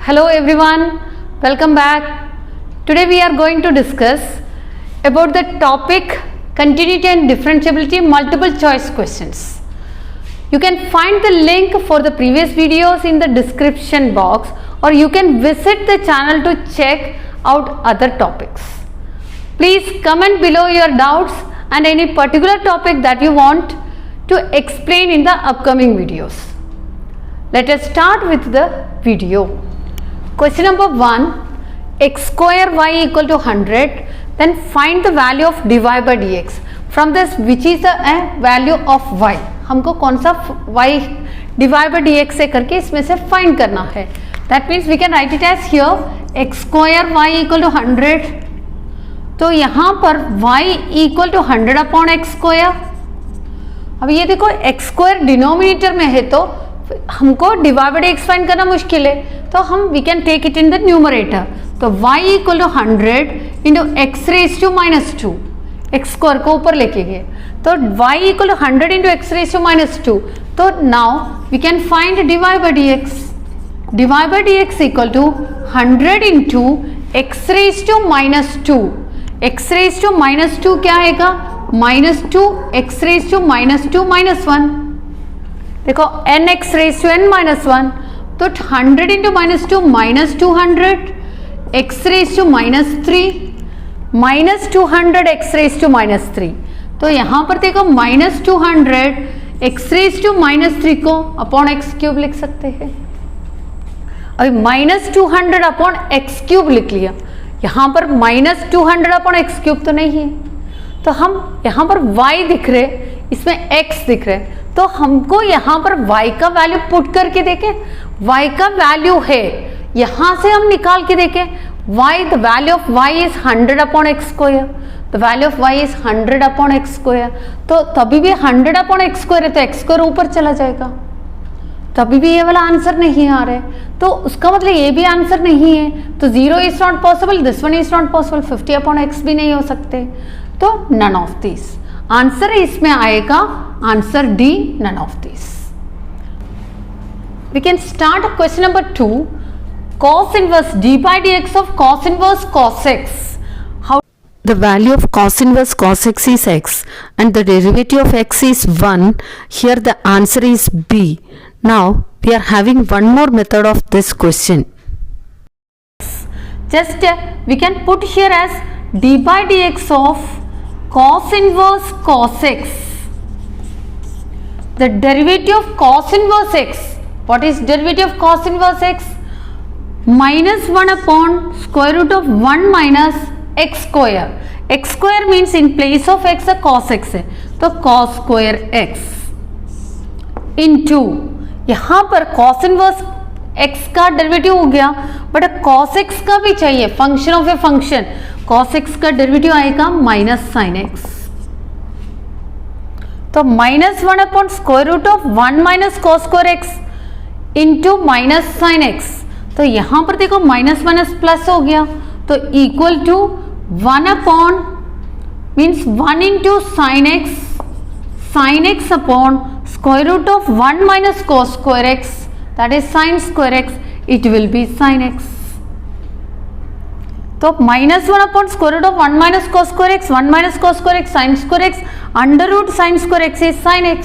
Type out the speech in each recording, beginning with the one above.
Hello everyone, welcome back. Today we are going to discuss about the topic continuity and differentiability multiple choice questions. You can find the link for the previous videos in the description box, or you can visit the channel to check out other topics. Please comment below your doubts and any particular topic that you want to explain in the upcoming videos. Let us start with the video. Question number 1, x square y equal to 100, then find the value of dy by dx. From this, which is the value of y? हमको कौन सा y dy by dx से करके इसमें से find करना है. That means we can write it as here x square y equal to 100. तो यहाँ पर y equal to 100 upon x square. अब ये देखो x square डिनोमिनेटर में है तो हमको डिवाइड बाय x फाइंड करना मुश्किल है, तो हम we can take it in the numerator. तो y equal to 100 into x raise to -2, x square को ऊपर लेके गए तो y equal to 100 into x raise to -2. तो now we can find divide by dx. Divide by dx equal to 100 into x raise to -2. X raise to -2 क्या आएगा? -2 x raise to -2 -1. देखो n x raise to n -1, तो 100 इंटू -2 -200 x raise to -3 -200 x raise to -3. तो यहाँ पर देखो -200 x raise to -3 को अपॉन एक्स क्यूब लिख सकते हैं. अभी -200 अपॉन एक्स क्यूब लिख लिया. यहाँ पर -200 अपॉन एक्स क्यूब तो नहीं है, तो हम यहाँ पर y दिख रहे, इसमें x दिख रहे, तो हमको यहाँ पर y का वैल्यू पुट करके देखें. y का वैल्यू है, यहाँ से हम निकाल के देखें. y, the value of y is 100 upon x square. The value of y is 100 upon x square. तो तभी भी 100 अपॉन एक्स स्क्वायर है तो एक्स स्क्वायर ऊपर चला जाएगा, तभी भी ये वाला आंसर नहीं आ रहा है. तो उसका मतलब ये भी आंसर नहीं है. तो 0 is not possible, this one is not possible, 50 upon x भी नहीं हो सकते. तो नन ऑफ दिस आंसर इसमें आएगा. Answer D, none of this. We can start question number 2. cos inverse d by dx of cos inverse cos x. How the value of cos inverse cos x is x and the derivative of x is 1. Here the answer is B. Now we are having one more method of this question. Just we can put here as d by dx of cos inverse cos x. The derivative of cos inverse x. What is derivative of cos inverse x? -1 upon square root of 1 minus x square. x square means in place of x a cos x है, तो cos square x into यहाँ पर cos inverse x का derivative हो गया, but cos x का भी चाहिए, function of a function. cos x का डेरिवेटिव आएगा माइनस साइन x. तो -1 upon square root of 1 minus cos square x into minus sine x. तो यहां पर देखो माइनस माइनस प्लस हो गया, तो equal to 1 upon means 1 into sine x upon square root of 1 minus cos square x, that is sine square x, it will be sine x. तो -1 upon square root of 1 minus cos square x, 1 minus cos square x, sine square x, under root sine square x is sine x.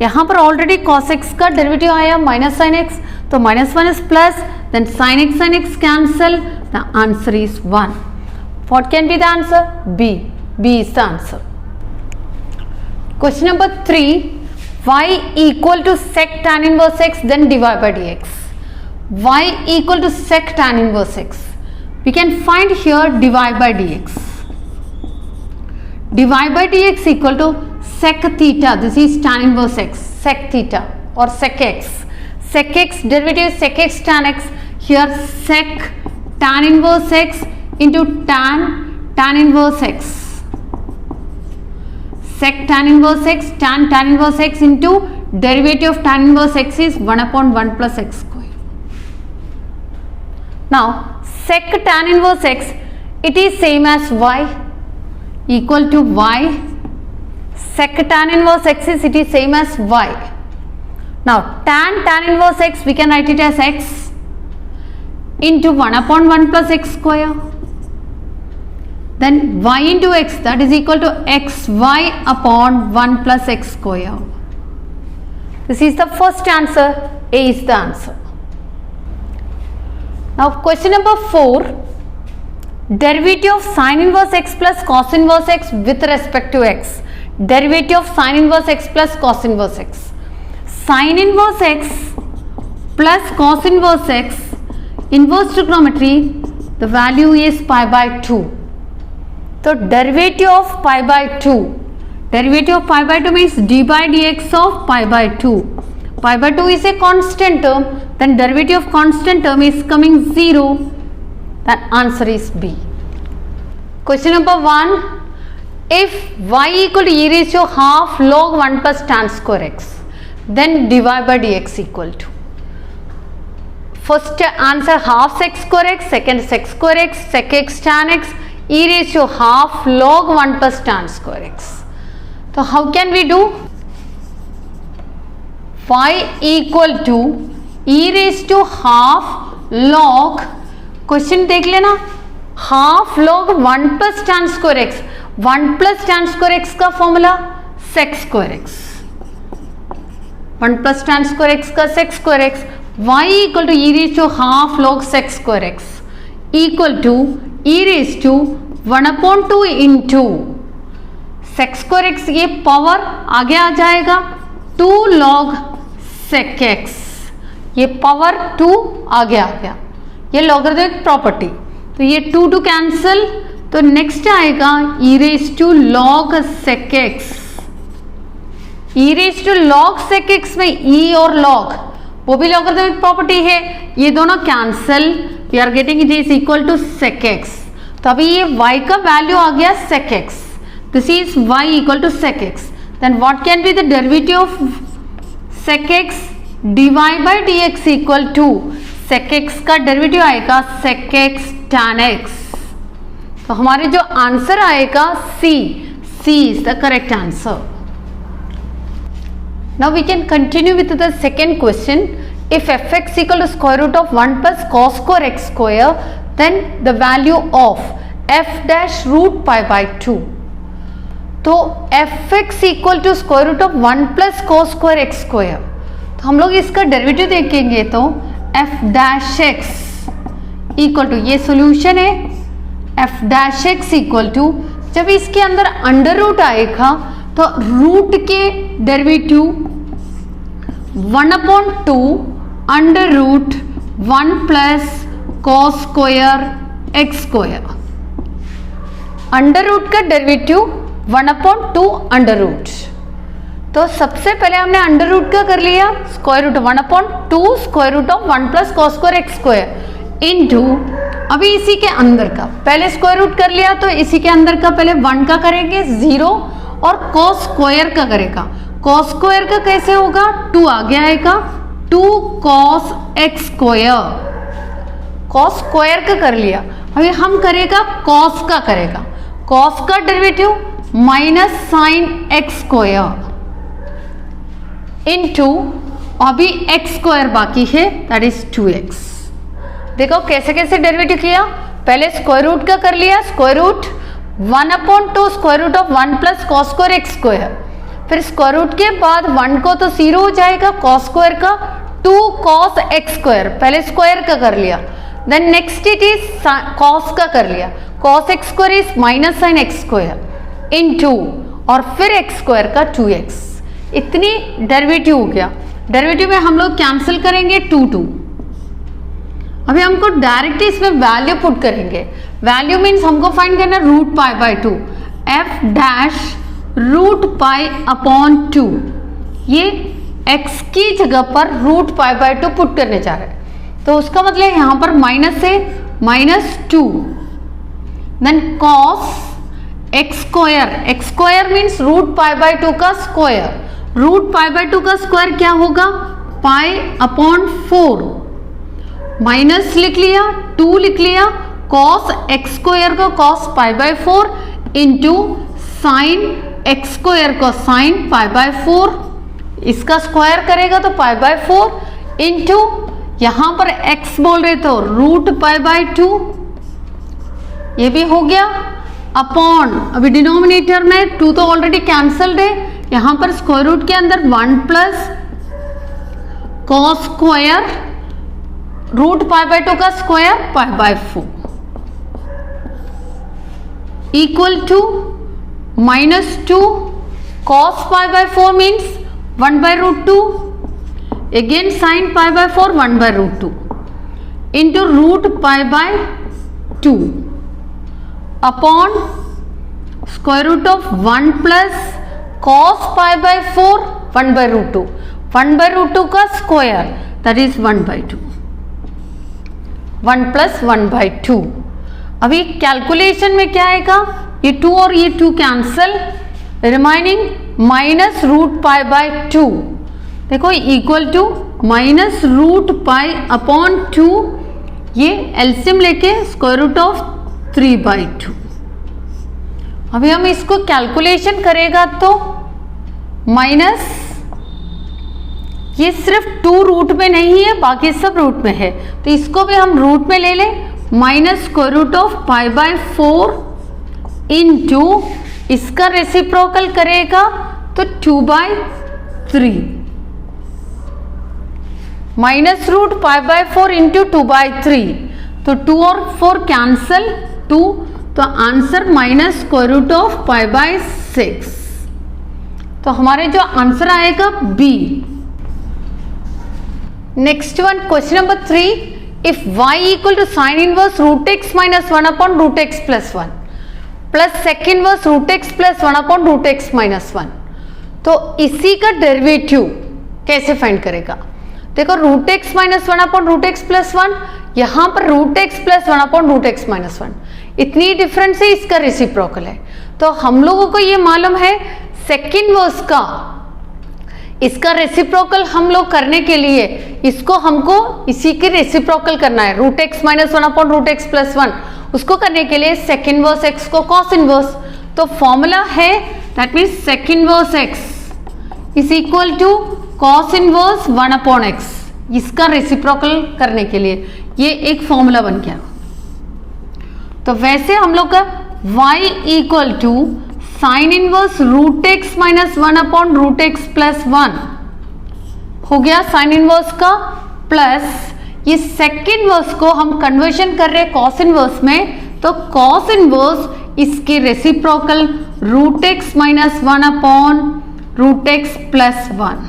यहाँ पर already cos x का derivative आया minus sine x, तो minus minus plus, then sin x cancel, the answer is 1. What can be the answer? B. B is the answer. Question number 3, y equal to sec tan inverse x, then divide by dx. y equal to sec tan inverse x. We can find here divide by dx. Divide by dx equal to sec theta. This is tan inverse x, sec theta or sec x. Sec x derivative is sec x tan x. Here sec tan inverse x into tan inverse x. Sec tan inverse x, tan inverse x into derivative of tan inverse x is 1 upon 1 plus x square. Now sec tan inverse x, it is same as y equal to y. Sec tan inverse x is, it is same as y. Now tan inverse x, we can write it as x into 1 upon 1 plus x square. Then y into x, that is equal to xy upon 1 plus x square. This is the first answer. A is the answer. Now question number 4. Derivative of sin inverse x plus cos inverse x with respect to x. Derivative of sin inverse x plus cos inverse x. Sin inverse x plus cos inverse x, inverse trigonometry, the value is pi by 2. So derivative of pi by 2. Derivative of pi by 2 means d by dx of pi by 2. Pi by 2 is a constant term, then derivative of constant term is coming 0. That answer is B. Question number 1. If y equal to e raised to half log 1 plus tan square x, then dy by dx equal to. First answer half sec square x, second sec square x, sec x tan x, e raised to half log 1 plus tan square x. So how can we do? Y equal to e raised to half log, question देख लेना, half log 1 plus tan square x, 1 plus tan square x का formula sec square x, 1 plus tan square x का sec square x, y equal to e raise to half log sec square x equal to e raise to 1/2 into sec square x, ये power आगे आ जाएगा 2 log sec x, ये power 2 आगे आ गया, ये logarithmic property, तो ये 2 टू कैंसिल, तो नेक्स्ट आएगा e raise to log sec x, e raise to log sec x में e और log वो भी लॉगरिथमिक प्रॉपर्टी है, ये दोनों cancel, we are getting it is equal to sec x, तो अभी ये y का वैल्यू आ गया sec x, this is y equal to sec x, then what can be the derivative of sec x, dy by dx equal to sec x का derivative आएगा sec x tan x, तो हमारे जो answer आएगा C is the correct answer. Now we can continue with the second question. If fx equal to square root of 1 plus cos square x square, then the value of f dash root pi by 2. तो fx equal to square root of 1 plus cos square x square, तो हम लोग इसका derivative देखेंगे तो f dash x equal to, ये solution है, f dash x equal to, जब इसके अंदर अंडर रूट आएगा तो रूट के derivative 1/2 under root 1 plus cos square x square, under root का डेरिवेटिव 1/2 अंडर रूट, तो सबसे पहले हमने अंडर रूट का कर लिया square root 1/2 square root of 1 plus cos square x square into, अभी इसी के अंदर का पहले स्क्वायर रूट कर लिया, तो इसी के अंदर का पहले 1 का करेंगे 0 और cos स्क्वायर का करेगा, cos स्क्वायर का कैसे होगा, 2 आगे आएगा 2 cos x square, cos square का कर लिया, अभी हम करेगा cos का करेगा, cos का derivative minus sin x square into, अभी x स्क्वायर बाकी है, दैट इज 2x। देखो कैसे कैसे डेरिवेटिव किया, पहले स्क्वायर रूट का कर लिया, square root 1/2 square root of 1 plus cos square x square, फिर स्क्वायर रूट के बाद 1 को तो 0 हो जाएगा, cos स्क्वायर का 2 cos x स्क्वायर, पहले स्क्वायर का कर लिया, then next it is cos का कर लिया, cos x square is minus sin x square into, और फिर x स्क्वायर का 2x, इतनी डेरिवेटिव हो गया, डेरिवेटिव में हम लोग कैंसिल करेंगे 2 अभी हमको डायरेक्ट इसमें वैल्यू पुट करेंगे, वैल्यू मीन्स हमको फाइंड करना root pi by 2, f dash root pi upon 2, ये x की जगह पर रूट पाई बाय 2 पुट करने जा रहे हैं, तो उसका मतलब यहाँ पर माइनस से -2, then cos x square means root pi by 2 का स्क्वायर, रूट पाई बाय 2 का स्क्वायर क्या होगा, पाई अपॉन 4, माइनस लिख लिया 2 लिख लिया, cos x स्क्वायर को cos pi by 4 into sine x square को साइन पाई बाय 4, इसका स्क्वायर करेगा तो पाई बाय 4 इंटू यहां पर x बोल रहे तो रूट पाई बाय 2, ये भी हो गया, अपॉन अभी डिनोमिनेटर में 2 तो ऑलरेडी कैंसल्ड है, यहां पर स्क्वायर रूट के अंदर 1 plus cos square root pi by 2 का square pi by 4 equal to -2 cos pi by 4 means 1 by root 2, again sin pi by 4 1 by root 2 into root pi by 2 upon square root of 1 plus cos pi by 4 1 by root 2, 1 by root 2 का square that is 1 by 2, 1 plus 1 by 2। अभी calculation में क्या आएगा, ये 2 और ये 2 cancel, remaining minus root pi by 2, देखो equal to minus root pi upon 2, ये एलसीएम लेके स्क्वायर रूट ऑफ 3 बाई 2। अभी हम इसको कैलकुलेशन करेगा तो माइनस, ये सिर्फ 2 रूट में नहीं है, बाकी सब रूट में है, तो इसको भी हम रूट में ले लें, minus square root of pi by 4 into इसका रेसिप्रोकल करेगा तो 2 by 3, minus root pi by 4 into 2 by 3, तो 2 और 4 कैंसल 2, तो answer minus square root of pi by 6, तो हमारे जो आंसर आएगा B. Next one question number 3, if y equal to sine inverse root x minus 1 upon root x plus 1 plus sec inverse root x plus 1 upon root x minus 1, तो इसी का derivative कैसे find करेगा। देखो root x minus 1 upon root x plus 1, यहां पर root x plus 1 upon root x minus 1, इतनी difference है, इसका रेसिप्रोकल है, तो हम लोगों को ये मालूम है सेक इनवर्स का, इसका रेसिप्रोकल हम लोग करने के लिए इसको हमको इसी के रेसिप्रोकल करना है, root x minus 1 upon root x plus 1, उसको करने के लिए सेक इनवर्स x को कॉस इनवर्स, तो फॉर्मूला है that means sec inverse x is equal to cos inverse 1 upon x, इसका रेसिप्रोकल करने के लिए ये एक फॉर्मूला बन गया। तो वैसे हम लोग का y equal to sine inverse root x minus 1 upon root x plus 1 हो गया साइन इनवर्स का, प्लस ये सेक इनवर्स को हम कन्वर्शन कर रहे हैं कॉस इनवर्स में, तो कॉस इनवर्स इसके reciprocal root x minus 1 upon root x plus 1,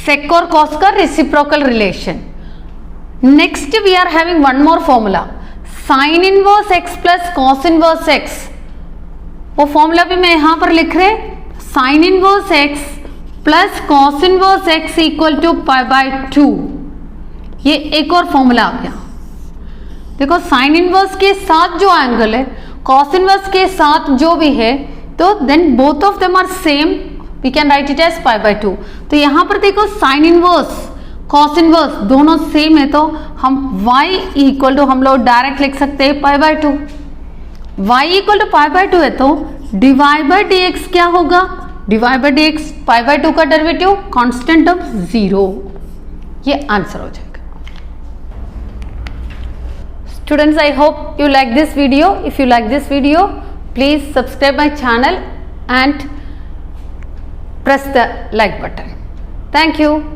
sec और कॉस का reciprocal relation. Next we are having one more formula, sine inverse x plus cos inverse x, वो formula भी मैं यहां पर लिख रहे, sine inverse x plus cos inverse x equal to pi by 2, ये एक और फॉर्मूला आ गया। देखो साइन इनवर्स के साथ जो एंगल है, कॉस इनवर्स के साथ जो भी है, तो then both of them are same, we can write it as pi by 2। तो यहां पर देखो साइन इनवर्स कॉस इनवर्स दोनों सेम है, तो हम y इक्वल टू हम लोग डायरेक्ट लिख सकते हैं pi by 2, y equal to pi by 2 है, तो डिवाई बाय dx क्या होगा, dy by dx pi by 2 का डेरिवेटिव कांस्टेंट ऑफ 0, ये आंसर हो जाएगा। Students, I hope you like this video. If you like this video, please subscribe my channel and press the like button. Thank you.